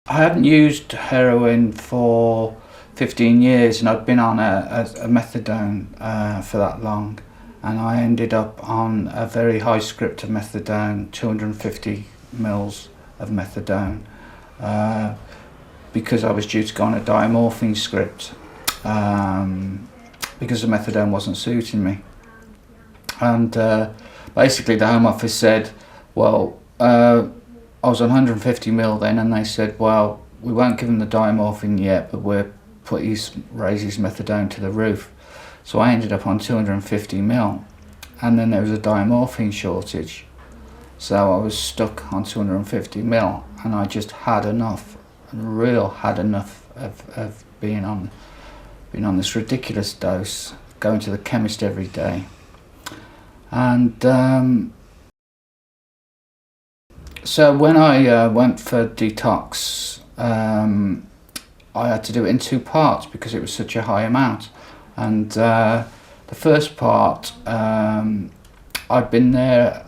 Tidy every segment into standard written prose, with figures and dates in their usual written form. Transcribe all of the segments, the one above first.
I hadn't used heroin for 15 years and I'd been on a methadone for that long, and I ended up on a very high script of methadone, 250 mils of methadone, because I was due to go on a diamorphine script because the methadone wasn't suiting me. And basically the Home Office said, well, I was on 150 mil then, and they said, well, we won't give him the diamorphine yet, but we'll raise his methadone to the roof. So I ended up on 250 mil, and then there was a diamorphine shortage. So I was stuck on 250 mil, and I just had enough, had enough of being on this ridiculous dose, going to the chemist every day. And so when I went for detox, I had to do it in 2 parts because it was such a high amount. And the first part, I'd been there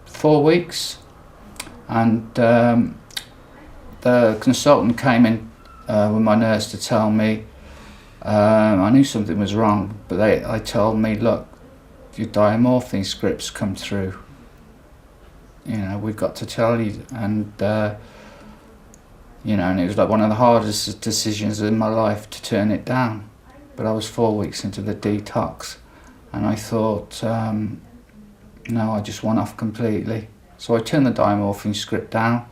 4 weeks, and the consultant came in with my nurse to tell me, I knew something was wrong, but they told me, look, your diamorphine scripts come through. You know, we've got to tell you. And you know, and it was like one of the hardest decisions in my life to turn it down. But I was 4 weeks into the detox, and I thought, no, I just went off completely. So I turned the diamorphine script down,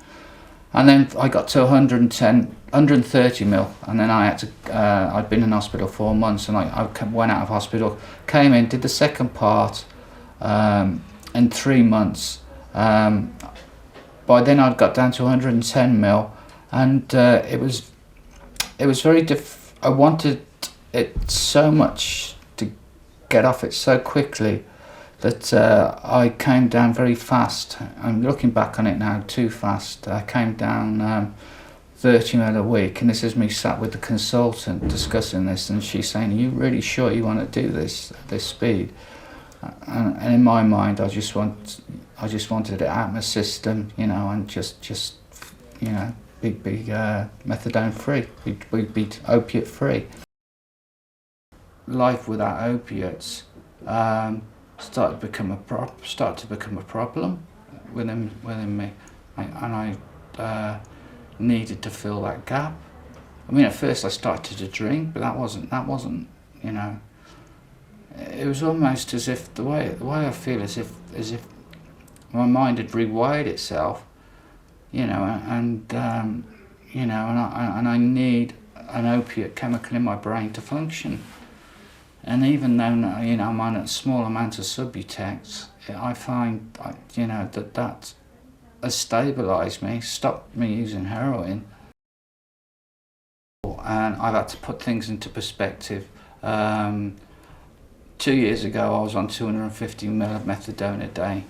and then I got to 130 mil, and then I had to, I'd been in hospital 4 months, and I went out of hospital, came in, did the second part in 3 months. By then I'd got down to 110 mil, and it was very I wanted it so much to get off it so quickly that I came down very fast. I'm looking back on it now, too fast. I came down 30 mil a week, and this is me sat with the consultant discussing this, and she's saying, are you really sure you want to do this at this speed? And in my mind, I just wanted it out of my system, you know, and just you know, be methadone free, be opiate free. Life without opiates started to become a problem within me, and I needed to fill that gap. I mean, at first I started to drink, but that wasn't, you know. It was almost as if the way I feel as if my mind had rewired itself, you know, and you know, and I need an opiate chemical in my brain to function. And even though, you know, I'm on a small amount of Subutex, I find, you know, that has stabilised me, stopped me using heroin, and I've had to put things into perspective. 2 years ago I was on 250 mil of methadone a day.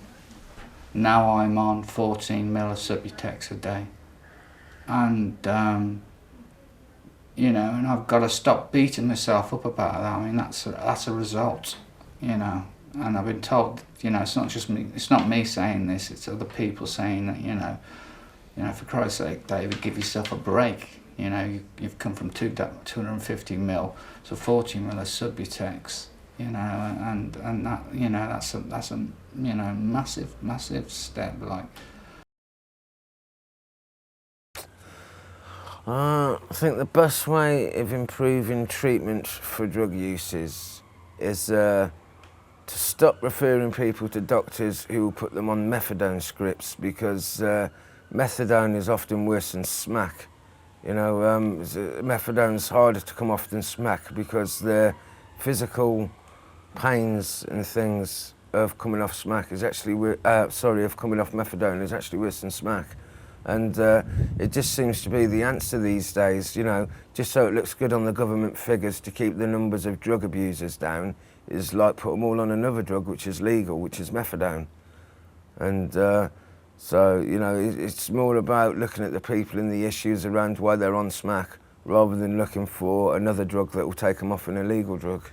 Now I'm on 14 mil of Subutex a day. And you know, and I've got to stop beating myself up about that. I mean, that's a result, you know. And I've been told, you know, it's not just me, it's not me saying this, it's other people saying that, you know, for Christ's sake, David, give yourself a break. You know, you've come from 250 mil to 40 mil of Subutex. You know, and that, you know, that's a you know, massive step. Like, I think the best way of improving treatment for drug uses is to stop referring people to doctors who will put them on methadone scripts, because methadone is often worse than smack. You know, methadone's harder to come off than smack because the physical pains and things of coming off smack is actually of coming off methadone is actually worse than smack. And it just seems to be the answer these days, you know, just so it looks good on the government figures to keep the numbers of drug abusers down, is like put them all on another drug which is legal, which is methadone. And so, you know, it's more about looking at the people and the issues around why they're on smack, rather than looking for another drug that will take them off an illegal drug.